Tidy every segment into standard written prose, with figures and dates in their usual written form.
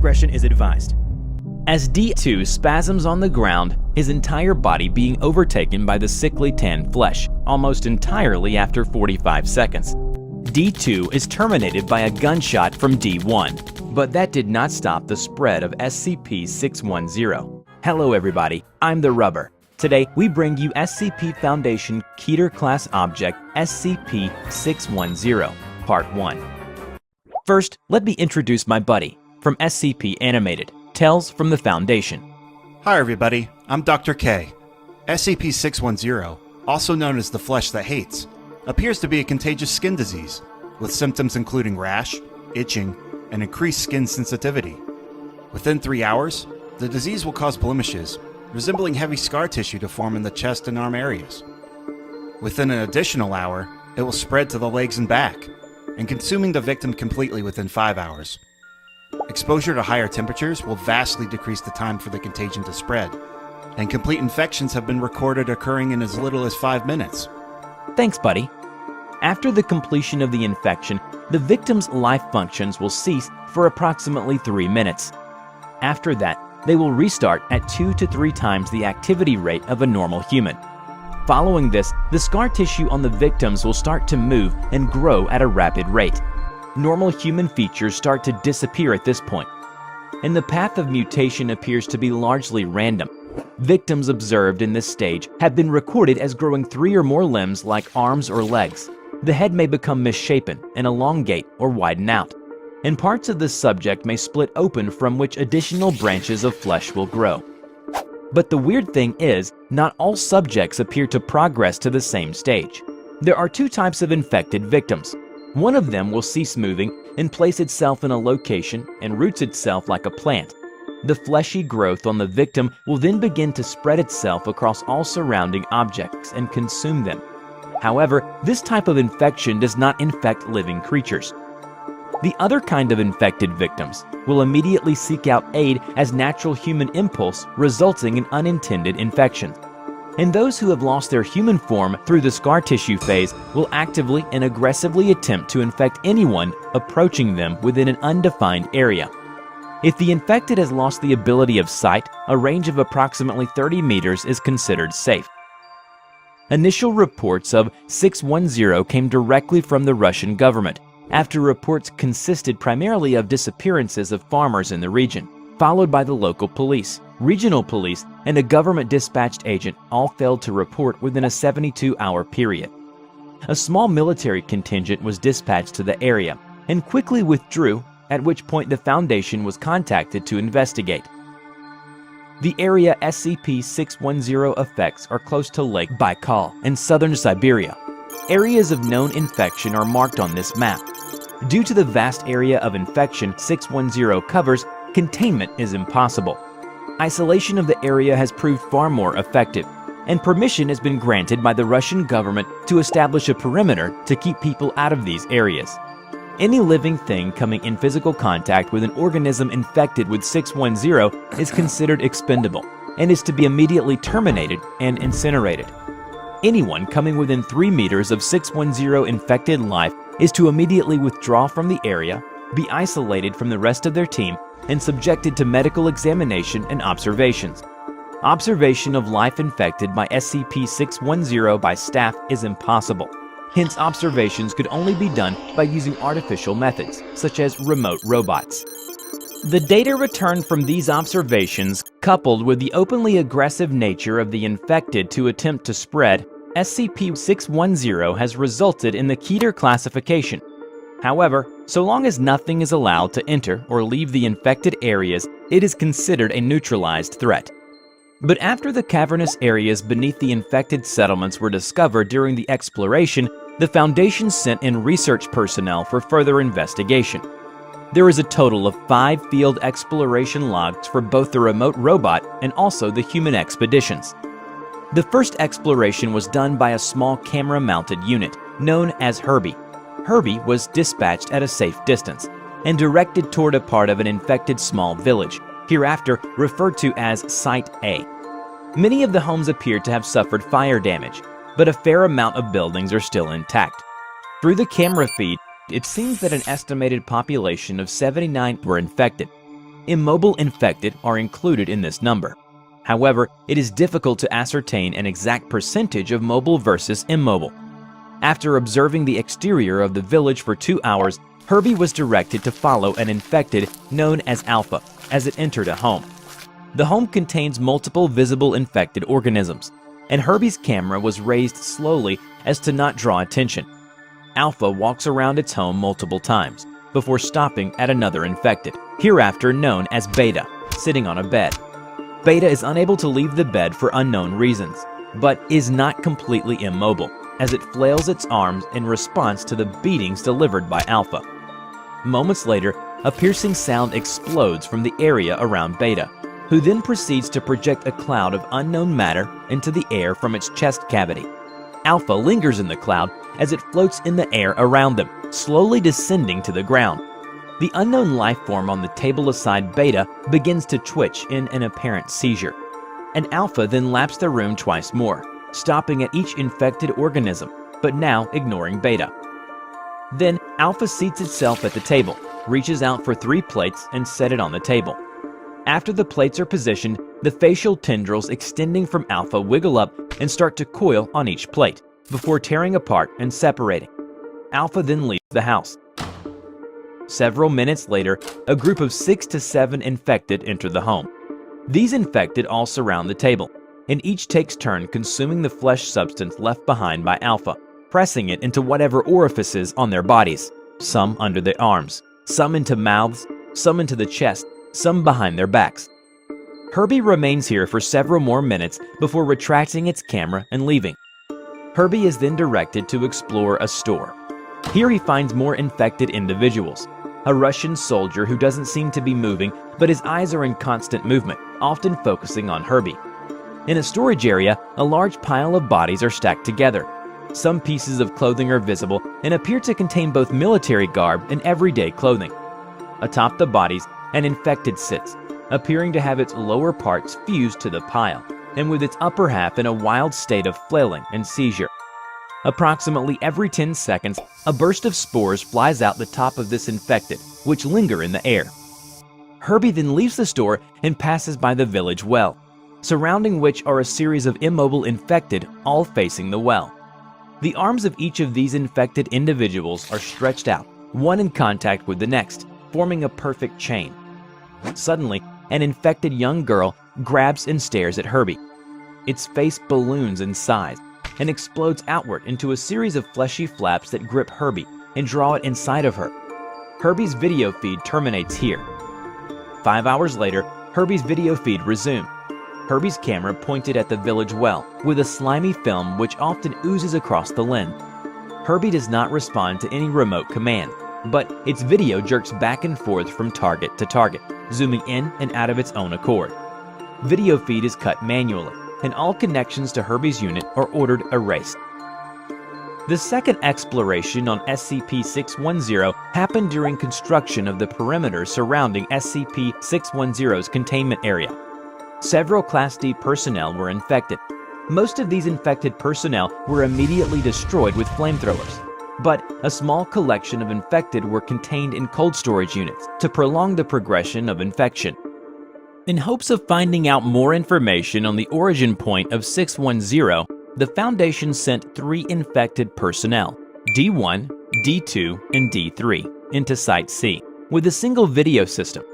discretion is advised. As D2 spasms on the ground, his entire body being overtaken by the sickly tan flesh, almost entirely after 45 seconds. D2 is terminated by a gunshot from D1, but that did not stop the spread of scp-610. Hello everybody, I'm theRubber. Today we bring you SCP Foundation Keter Class Object SCP-610, Part 1. First, let me introduce my buddy from SCP Animated, Tales from the Foundation. Hi everybody, I'm Dr. K. SCP-610, also known as the Flesh That Hates, appears to be a contagious skin disease, with symptoms including rash, itching, and increased skin sensitivity. Within 3 hours, the disease will cause blemishes, resembling heavy scar tissue to form in the chest and arm areas. Within an additional hour, it will spread to the legs and back, and consuming the victim completely within 5 hours. Exposure to higher temperatures will vastly decrease the time for the contagion to spread, and complete infections have been recorded occurring in as little as 5 minutes. Thanks, buddy. After the completion of the infection, the victim's life functions will cease for approximately 3 minutes. After that, they will restart at 2 to 3 times the activity rate of a normal human. Following this, the scar tissue on the victims will start to move and grow at a rapid rate. Normal human features start to disappear at this point, and the path of mutation appears to be largely random. Victims observed in this stage have been recorded as growing 3 or more limbs like arms or legs. The head may become misshapen and elongate or widen out, and parts of the subject may split open from which additional branches of flesh will grow. But the weird thing is, not all subjects appear to progress to the same stage. There are 2 types of infected victims. One of them will cease moving and place itself in a location and roots itself like a plant. The fleshy growth on the victim will then begin to spread itself across all surrounding objects and consume them. However, this type of infection does not infect living creatures. The other kind of infected victims will immediately seek out aid as natural human impulse, resulting in unintended infection. And those who have lost their human form through the scar tissue phase will actively and aggressively attempt to infect anyone approaching them within an undefined area. If the infected has lost the ability of sight, a range of approximately 30 meters is considered safe. Initial reports of 610 came directly from the Russian government, after reports consisted primarily of disappearances of farmers in the region, followed by the local police, regional police, and a government-dispatched agent all failed to report within a 72-hour period. A small military contingent was dispatched to the area and quickly withdrew, at which point the Foundation was contacted to investigate. The area SCP-610 affects are close to Lake Baikal and southern Siberia. Areas of known infection are marked on this map. Due to the vast area of infection 610 covers, containment is impossible. Isolation of the area has proved far more effective, and permission has been granted by the Russian government to establish a perimeter to keep people out of these areas. Any living thing coming in physical contact with an organism infected with 610 is considered expendable and is to be immediately terminated and incinerated. Anyone coming within 3 meters of 610 infected life is to immediately withdraw from the area, be isolated from the rest of their team, and subjected to medical examination and observations. Observation of life infected by SCP-610 by staff is impossible. Hence, observations could only be done by using artificial methods, such as remote robots. The data returned from these observations, coupled with the openly aggressive nature of the infected to attempt to spread, SCP-610 has resulted in the Keter classification. However, so long as nothing is allowed to enter or leave the infected areas, it is considered a neutralized threat. But after the cavernous areas beneath the infected settlements were discovered during the exploration, the Foundation sent in research personnel for further investigation. There is a total of 5 field exploration logs for both the remote robot and also the human expeditions. The first exploration was done by a small camera-mounted unit known as Herbie. Herbie was dispatched at a safe distance and directed toward a part of an infected small village, hereafter referred to as Site A. Many of the homes appeared to have suffered fire damage, but a fair amount of buildings are still intact. Through the camera feed, it seems that an estimated population of 79 were infected. Immobile infected are included in this number. However, it is difficult to ascertain an exact percentage of mobile versus immobile. After observing the exterior of the village for 2 hours, Herbie was directed to follow an infected known as Alpha as it entered a home. The home contains multiple visible infected organisms, and Herbie's camera was raised slowly as to not draw attention. Alpha walks around its home multiple times before stopping at another infected, hereafter known as Beta, sitting on a bed. Beta is unable to leave the bed for unknown reasons, but is not completely immobile, as it flails its arms in response to the beatings delivered by Alpha. Moments later, a piercing sound explodes from the area around Beta, who then proceeds to project a cloud of unknown matter into the air from its chest cavity. Alpha lingers in the cloud as it floats in the air around them, slowly descending to the ground. The unknown life form on the table aside Beta begins to twitch in an apparent seizure, and Alpha then laps the room twice more, stopping at each infected organism, but now ignoring Beta. Then Alpha seats itself at the table, reaches out for 3 plates and set it on the table. After the plates are positioned, the facial tendrils extending from Alpha wiggle up and start to coil on each plate, before tearing apart and separating. Alpha then leaves the house. Several minutes later, a group of 6 to 7 infected enter the home. These infected all surround the table, and each takes turn consuming the flesh substance left behind by Alpha, pressing it into whatever orifices on their bodies, some under their arms, some into mouths, some into the chest, some behind their backs. Herbie remains here for several more minutes before retracting its camera and leaving. Herbie is then directed to explore a store. Here he finds more infected individuals. A Russian soldier who doesn't seem to be moving, but his eyes are in constant movement, often focusing on Herbie. In a storage area, a large pile of bodies are stacked together. Some pieces of clothing are visible and appear to contain both military garb and everyday clothing. Atop the bodies, an infected sits, appearing to have its lower parts fused to the pile, and with its upper half in a wild state of flailing and seizure. Approximately every 10 seconds, a burst of spores flies out the top of this infected, which linger in the air. Herbie then leaves the store and passes by the village well, surrounding which are a series of immobile infected, all facing the well. The arms of each of these infected individuals are stretched out, one in contact with the next, forming a perfect chain. Suddenly, an infected young girl grabs and stares at Herbie. Its face balloons in size and explodes outward into a series of fleshy flaps that grip Herbie and draw it inside of her. Herbie's video feed terminates here. 5 hours later, Herbie's video feed resumed. Herbie's camera pointed at the village well, with a slimy film which often oozes across the lens. Herbie does not respond to any remote command, but its video jerks back and forth from target to target, zooming in and out of its own accord. Video feed is cut manually, and all connections to Herbie's unit are ordered erased. The second exploration on SCP-610 happened during construction of the perimeter surrounding SCP-610's containment area. Several Class D personnel were infected. Most of these infected personnel were immediately destroyed with flamethrowers, but a small collection of infected were contained in cold storage units to prolong the progression of infection. In hopes of finding out more information on the origin point of 610, the Foundation sent 3 infected personnel, D1, D2, and D3, into Site C, with a single video system.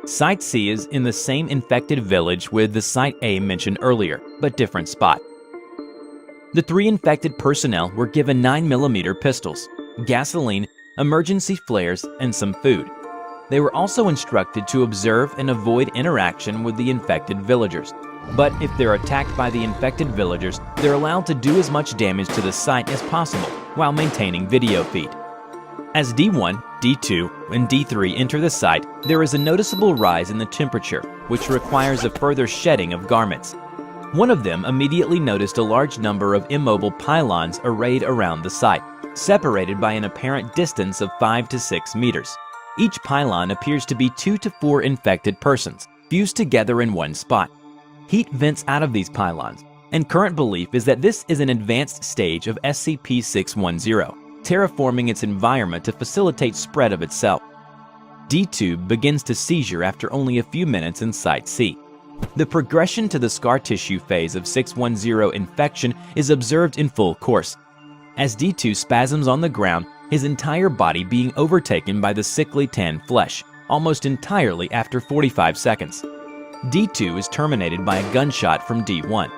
Site C is in the same infected village with the Site A mentioned earlier, but different spot. The 3 infected personnel were given 9mm pistols, gasoline, emergency flares, and some food. They were also instructed to observe and avoid interaction with the infected villagers. But if they're attacked by the infected villagers, they're allowed to do as much damage to the site as possible while maintaining video feed. As D1, D2, and D3 enter the site, there is a noticeable rise in the temperature, which requires a further shedding of garments. One of them immediately noticed a large number of immobile pylons arrayed around the site, separated by an apparent distance of 5 to 6 meters. Each pylon appears to be 2 to 4 infected persons, fused together in one spot. Heat vents out of these pylons, and current belief is that this is an advanced stage of SCP-610, terraforming its environment to facilitate spread of itself. D2 begins to seizure after only a few minutes in Site C. The progression to the scar tissue phase of 610 infection is observed in full course, as D2 spasms on the ground, his entire body being overtaken by the sickly tan flesh, almost entirely after 45 seconds. D2 is terminated by a gunshot from D1,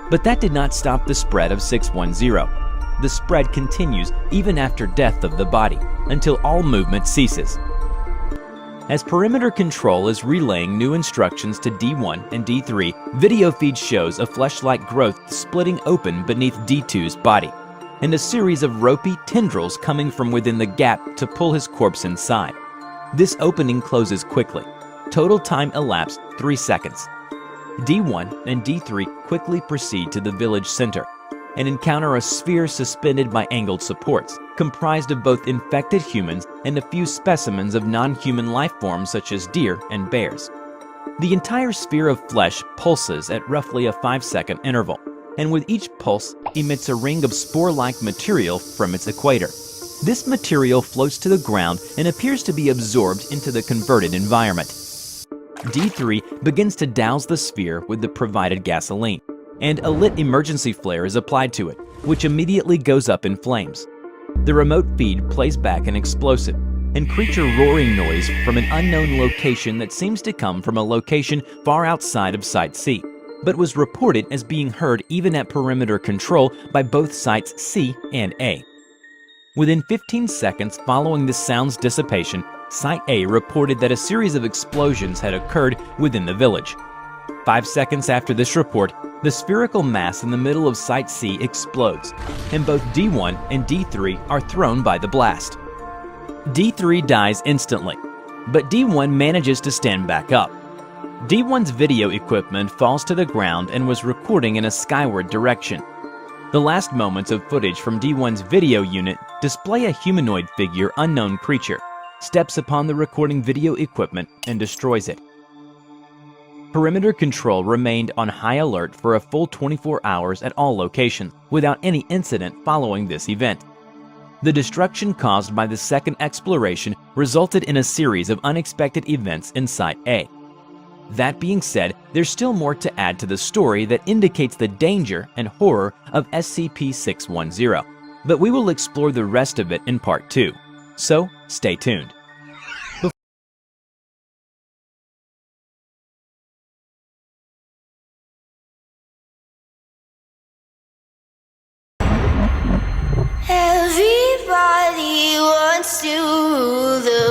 but that did not stop the spread of 610. The spread continues even after death of the body, until all movement ceases. As perimeter control is relaying new instructions to D1 and D3, video feed shows a flesh-like growth splitting open beneath D2's body, and a series of ropey tendrils coming from within the gap to pull his corpse inside. This opening closes quickly. Total time elapsed 3 seconds. D1 and D3 quickly proceed to the village center and encounter a sphere suspended by angled supports, comprised of both infected humans and a few specimens of non-human life forms such as deer and bears. The entire sphere of flesh pulses at roughly a 5-second interval, and with each pulse emits a ring of spore-like material from its equator. This material floats to the ground and appears to be absorbed into the converted environment. D3 begins to douse the sphere with the provided gasoline, and a lit emergency flare is applied to it, which immediately goes up in flames. The remote feed plays back an explosive and creature roaring noise from an unknown location that seems to come from a location far outside of Site C, but was reported as being heard even at perimeter control by both Sites C and A. Within 15 seconds following the sound's dissipation, Site A reported that a series of explosions had occurred within the village. 5 seconds after this report, the spherical mass in the middle of Site C explodes, and both D1 and D3 are thrown by the blast. D3 dies instantly, but D1 manages to stand back up. D1's video equipment falls to the ground and was recording in a skyward direction. The last moments of footage from D1's video unit display a humanoid figure unknown creature, steps upon the recording video equipment and destroys it. Perimeter control remained on high alert for a full 24 hours at all locations, without any incident following this event. The destruction caused by the second exploration resulted in a series of unexpected events in Site A. That being said, there's still more to add to the story that indicates the danger and horror of SCP-610, but we will explore the rest of it in Part 2, so stay tuned. Everybody wants to rule the